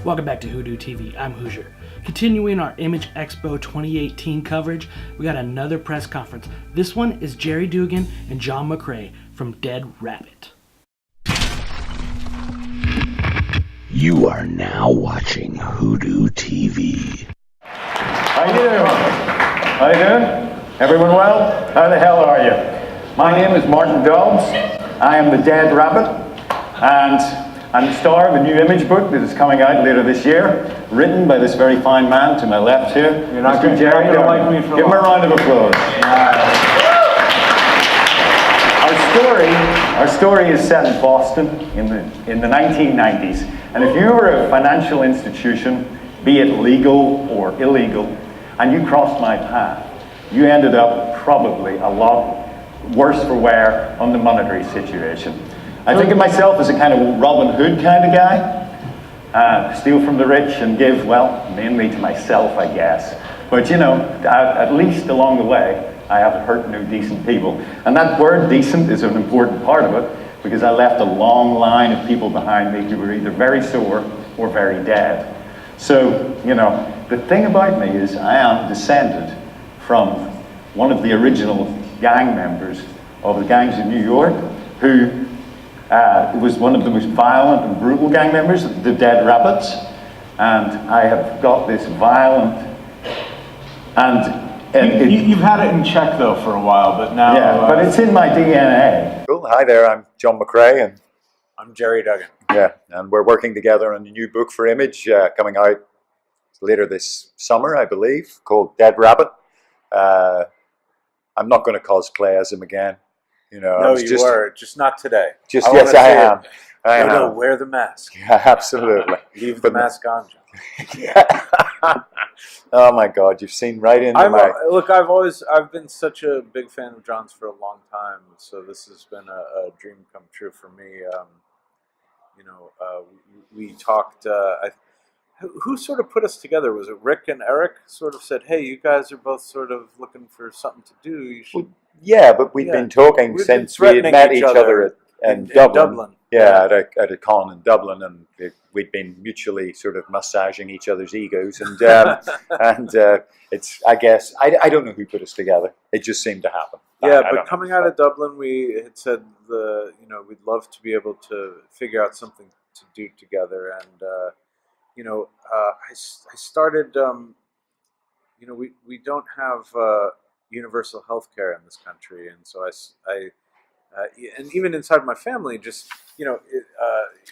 Welcome back to WhoDooTV. I'm Hoosier. Continuing our Image Expo 2018 coverage, we got another press conference. This one is Gerry Dugan and John McCrea from Dead Rabbit. You are now watching WhoDooTV. How you doing? How you doing? Everyone well? How the hell are you? My name is Martin Dobbs. I am the Dead Rabbit, and I'm the star of a new image book that is coming out later this year, written by this very fine man to my left here, Mr. Gerry and John. Give him a round of applause. Our story is set in Boston in the 1990s, and if you were a financial institution, be it legal or illegal, and you crossed my path, you ended up probably a lot worse for wear on the monetary situation. I think of myself as a kind of Robin Hood kind of guy. Steal from the rich and give, well, mainly to myself, I guess. But you know, at least along the way, I haven't hurt no decent people. And that word decent is an important part of it, because I left a long line of people behind me who were either very sore or very dead. So, you know, the thing about me is I am descended from one of the original gang members of the gangs of New York, who was one of the most violent and brutal gang members, the Dead Rabbits. And I have got this violent You've had it in check though for a while, but now... Yeah, but it's in my DNA. Cool. Hi there, I'm John McCrea, and I'm Gerry Dugan. yeah, and we're working together on a new book for Image coming out later this summer, I believe, called Dead Rabbit. I'm not going to cosplayism again. You know, no, you were, just not today. Just yes, I am. No, wear the mask. Yeah, absolutely. Leave the mask on, John. Yeah. Oh my God, you've seen right into my... Look, I've been such a big fan of John's for a long time, so this has been a dream come true for me. We talked. Who sort of put us together? Was it Rick and Eric? Sort of said, "Hey, you guys are both sort of looking for something to do. You should." Well, yeah, but we've been talking since we had met each other in Dublin. Yeah, at a con in Dublin, and we'd been mutually sort of massaging each other's egos, and it's, I guess, I don't know who put us together. It just seemed to happen. Yeah, but coming out of Dublin, we had said we'd love to be able to figure out something to do together, and I started. We don't have universal health care in this country, and so I and even inside my family, just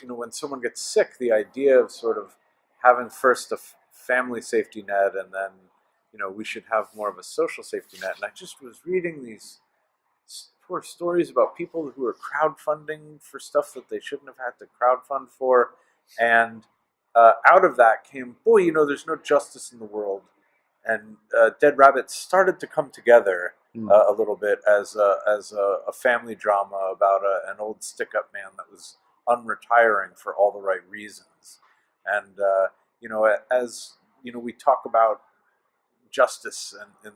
when someone gets sick, the idea of sort of having first a family safety net, and then we should have more of a social safety net. And I just was reading these poor stories about people who are crowdfunding for stuff that they shouldn't have had to crowdfund for, and out of that came, boy, there's no justice in the world. And Dead Rabbit started to come together a little bit as a family drama about an old stick-up man that was unretiring for all the right reasons. And we talk about justice, and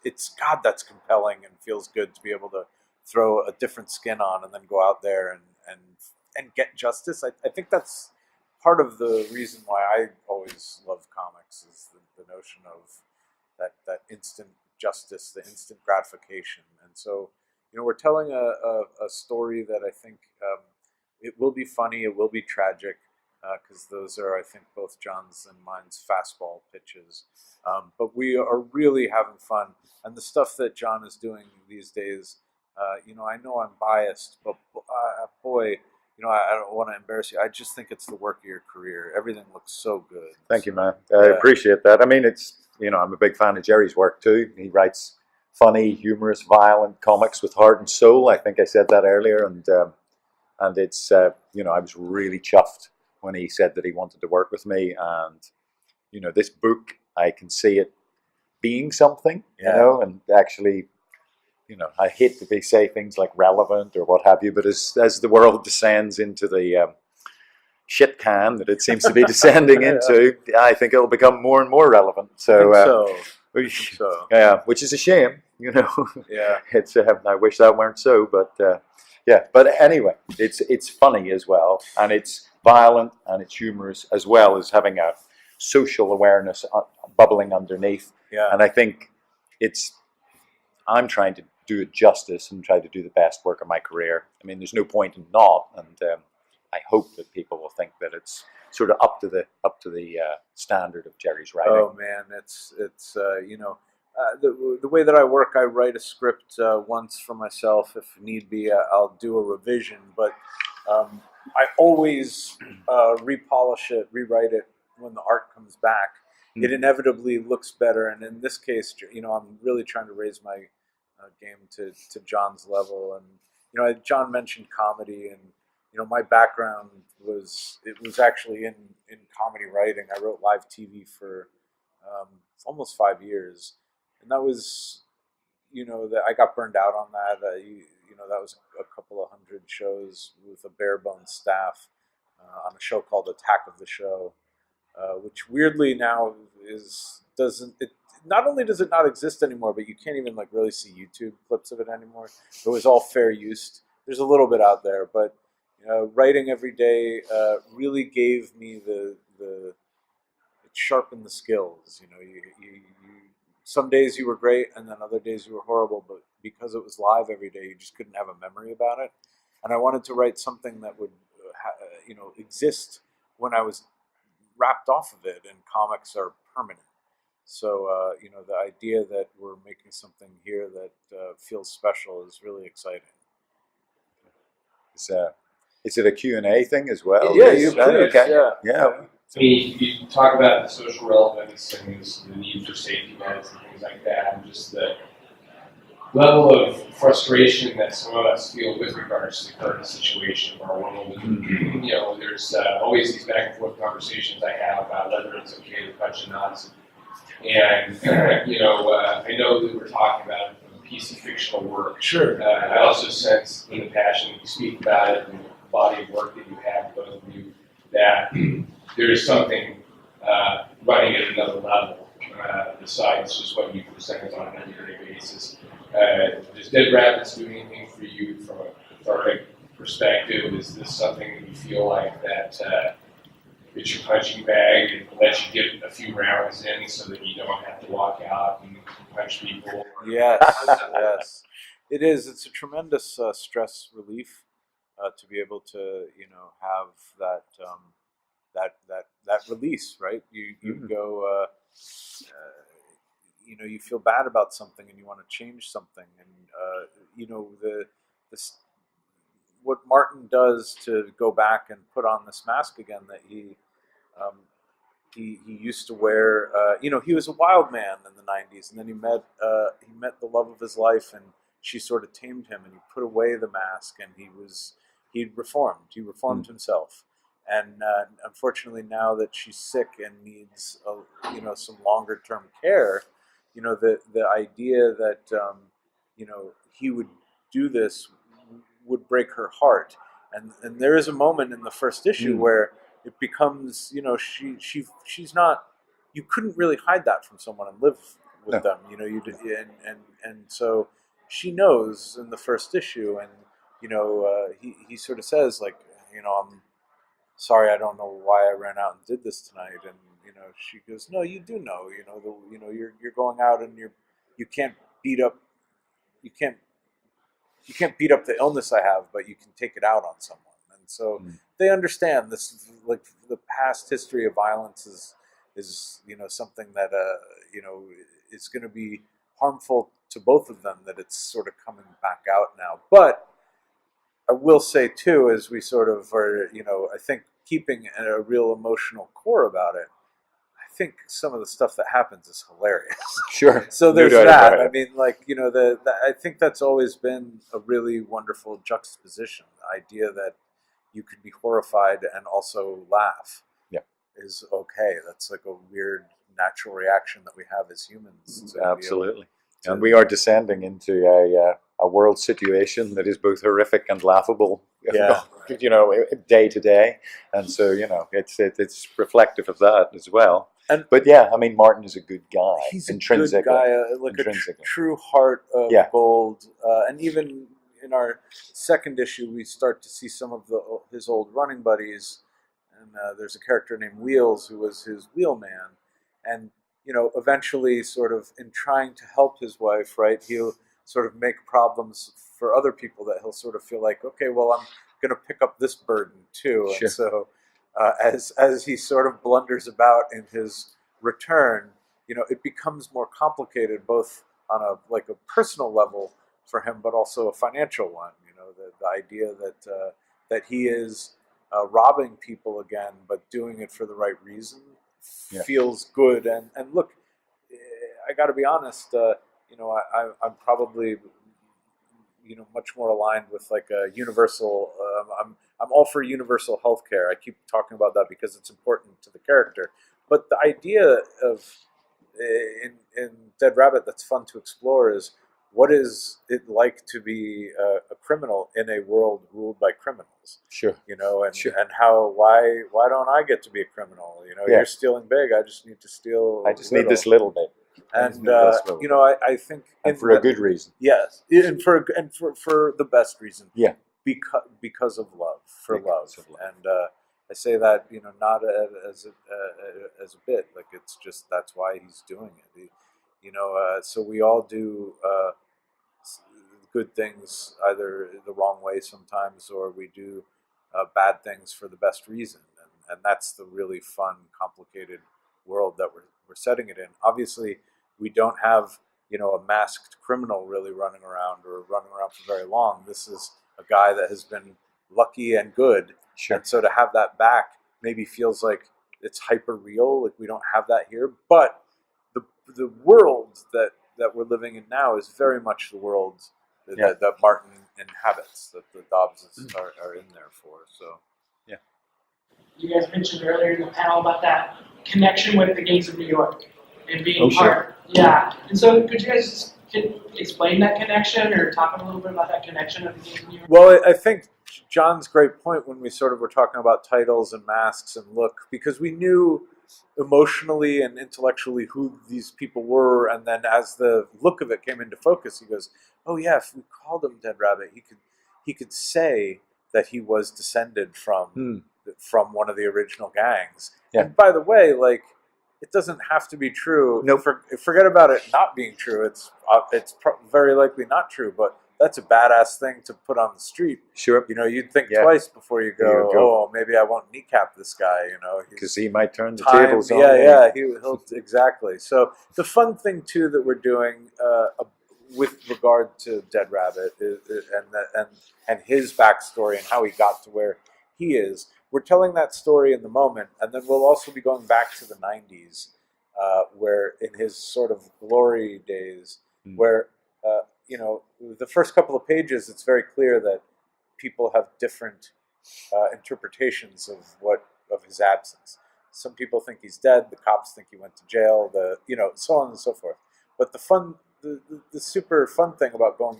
it's, God, that's compelling and feels good to be able to throw a different skin on and then go out there and get justice. I think that's part of the reason why I always love comics, is the notion of that instant justice, the instant gratification. And so, we're telling a story that I think it will be funny, it will be tragic, because those are, I think, both John's and mine's fastball pitches. But we are really having fun. And the stuff that John is doing these days, I know I'm biased, but boy, I don't want to embarrass you. I just think it's the work of your career. Everything looks so good. Thank you, man. I appreciate that. I mean, it's, I'm a big fan of Gerry's work too. He writes funny, humorous, violent comics with heart and soul. I think I said that earlier, and it's, I was really chuffed when he said that he wanted to work with me. And, this book, I can see it being something, and actually, I hate to say things like relevant or what have you, but as the world descends into the shit can that it seems to be descending into, I think it'll become more and more relevant. So, yeah, which is a shame, Yeah, it's. I wish that weren't so, but yeah. But anyway, it's funny as well, and it's violent and it's humorous, as well as having a social awareness bubbling underneath. Yeah. And I think I'm trying to do it justice and try to do the best work of my career. I mean, there's no point in not, and I hope that people will think that it's sort of up to the standard of Gerry's writing. Oh man, it's you know, the way that I work, I write a script once for myself. If need be, I'll do a revision, but I always repolish it, rewrite it when the art comes back. It inevitably looks better, and in this case, you know, I'm really trying to raise my game to John's level. And you know, John mentioned comedy, and you know, my background was actually in comedy writing. I wrote live TV for almost 5 years, and that was, you know, that I got burned out on that. You know, that was a couple of hundred shows with a bare bones staff on a show called Attack of the Show, which weirdly now doesn't. Not only does it not exist anymore, but you can't even like really see YouTube clips of it anymore. It was all fair use. There's a little bit out there, but writing every day really gave me it sharpened the skills. You know, you some days you were great, and then other days you were horrible. But because it was live every day, you just couldn't have a memory about it. And I wanted to write something that would, exist when I was wrapped off of it. And comics are permanent. So, the idea that we're making something here that feels special is really exciting. Is it a Q&A thing as well? Yeah, you please. Okay. Yeah. I mean, you talk about the social relevance and the need for safety nets and things like that, and just the level of frustration that some of us feel with regards to the current situation of our world. And, there's always these back and forth conversations I have about whether it's okay to punch a nuts. And, I know that we're talking about a piece of fictional work. Sure. I also sense in the passion that you speak about it and the body of work that you have, both of you, that there is something running at another level besides just what you present on an everyday basis. Does Dead Rabbits do anything for you from a cathartic perspective? Is this something that you feel like that it's your punching bag and lets you get a few rounds in so that you don't have to walk out and punch people? Yes, yes, it is. It's a tremendous stress relief to be able to, have that release, right? You go, you feel bad about something and you want to change something, and what Martin does to go back and put on this mask again that he used to wear. He was a wild man in the '90s, and then he met the love of his life, and she sort of tamed him, and he put away the mask, and he reformed. He reformed himself, and unfortunately, now that she's sick and needs some longer term care, the idea that he would do this would break her heart, and there is a moment in the first issue where it becomes, she's not. You couldn't really hide that from someone and live with them, and so she knows in the first issue, and he sort of says like, I'm sorry, I don't know why I ran out and did this tonight, and she goes, no, you do know, you're going out and you can't beat up the illness I have, but you can take it out on someone. And so they understand this, like the past history of violence is something that is going to be harmful to both of them, that it's sort of coming back out now. But I will say too, as we sort of are, I think keeping a real emotional core about it, I think some of the stuff that happens is hilarious. Sure. So there's that. I mean, like, I think that's always been a really wonderful juxtaposition. The idea that you could be horrified and also laugh is okay. That's like a weird natural reaction that we have as humans. Absolutely. And we are descending into a world situation that is both horrific and laughable, day to day. And so, it's reflective of that as well. But yeah, I mean, Martin is a good guy. He's a good guy, like a true heart of gold. And even in our second issue, we start to see some of his old running buddies there's a character named Wheels who was his wheelman, and eventually, sort of in trying to help his wife, right, he'll sort of make problems for other people that he'll sort of feel like, okay, well, I'm going to pick up this burden too. Sure. And so as he sort of blunders about in his return, it becomes more complicated, both on a personal level for him, but also a financial one. The idea that he is robbing people again, but doing it for the right reason feels good. And look, I got to be honest. I'm probably much more aligned with like a universal. I'm all for universal healthcare. I keep talking about that because it's important to the character. But the idea of in Dead Rabbit that's fun to explore is, what is it like to be a criminal in a world ruled by criminals? Sure. And how why don't I get to be a criminal? You're stealing big. I just need to steal. I just need this little bit. And I think, and for a good reason. Yes, and for the best reason. Yeah. Because of love, Because of love. And I say that not as a bit, like it's just that's why he's doing it. So we all do good things either the wrong way sometimes, or we do bad things for the best reason, and that's the really fun, complicated world that we're setting it in. Obviously, we don't have a masked criminal really running around for very long. This is a guy that has been lucky and good, Sure. and so to have that back maybe feels like it's hyper real. Like we don't have that here, but the world that we're living in now is very much the world that Martin inhabits, that the Dobbses are in there for. So, yeah. You guys mentioned earlier in the panel about that connection with the gangs of New York and being part. Yeah. And so could you guys explain that connection, or talk a little bit about that connection of the gangs of New York? Well, I think John's great point when we sort of were talking about titles and masks and look, because we knew emotionally and intellectually who these people were, and then as the look of it came into focus, he goes, "Oh yeah, if we called him Dead Rabbit, he could say that he was descended from one of the original gangs." Yeah. And by the way, like, it doesn't have to be true. Nope. Forget about it not being true. It's very likely not true, but that's a badass thing to put on the street. Sure. You'd think twice before you go, oh, maybe I won't kneecap this guy, Because he might turn the tables on. He'll exactly. So the fun thing, too, that we're doing with regard to Dead Rabbit and his backstory and how he got to where he is, we're telling that story in the moment, and then we'll also be going back to the 90s, where in his sort of glory days, where the first couple of pages, it's very clear that people have different interpretations of his absence. Some people think he's dead. The cops think he went to jail. So on and so forth. But the super fun thing about going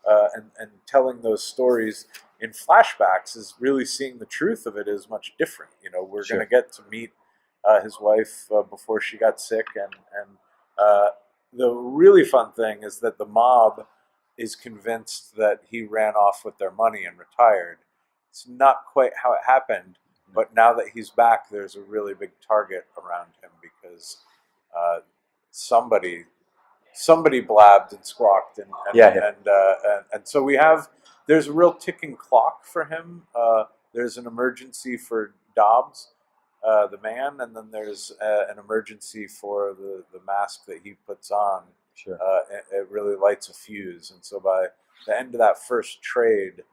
and telling those stories in flashbacks is really seeing the truth of it is much different. We're going to get to meet his wife before she got sick, and the really fun thing is that the mob is convinced that he ran off with their money and retired. It's not quite how it happened, but now that he's back, there's a really big target around him because somebody blabbed and squawked, and so there's a real ticking clock for him. There's an emergency for Dobbs, the man, and then there's an emergency for the mask that he puts on. Sure. It really lights a fuse, and so by the end of that first trade,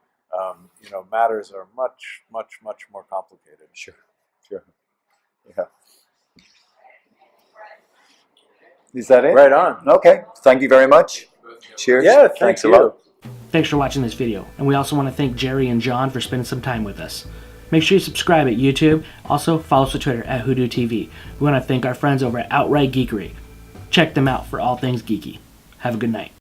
matters are much, much, much more complicated. Sure. Yeah. Is that it? Right on. Okay. Thank you very much. Cheers. Yeah, Thanks thank a you. lot. Thanks for watching this video, and we also want to thank Gerry and John for spending some time with us. Make sure you subscribe at YouTube. Also, follow us on Twitter at WhoDooTV. We want to thank our friends over at Outright Geekery. Check them out for all things geeky. Have a good night.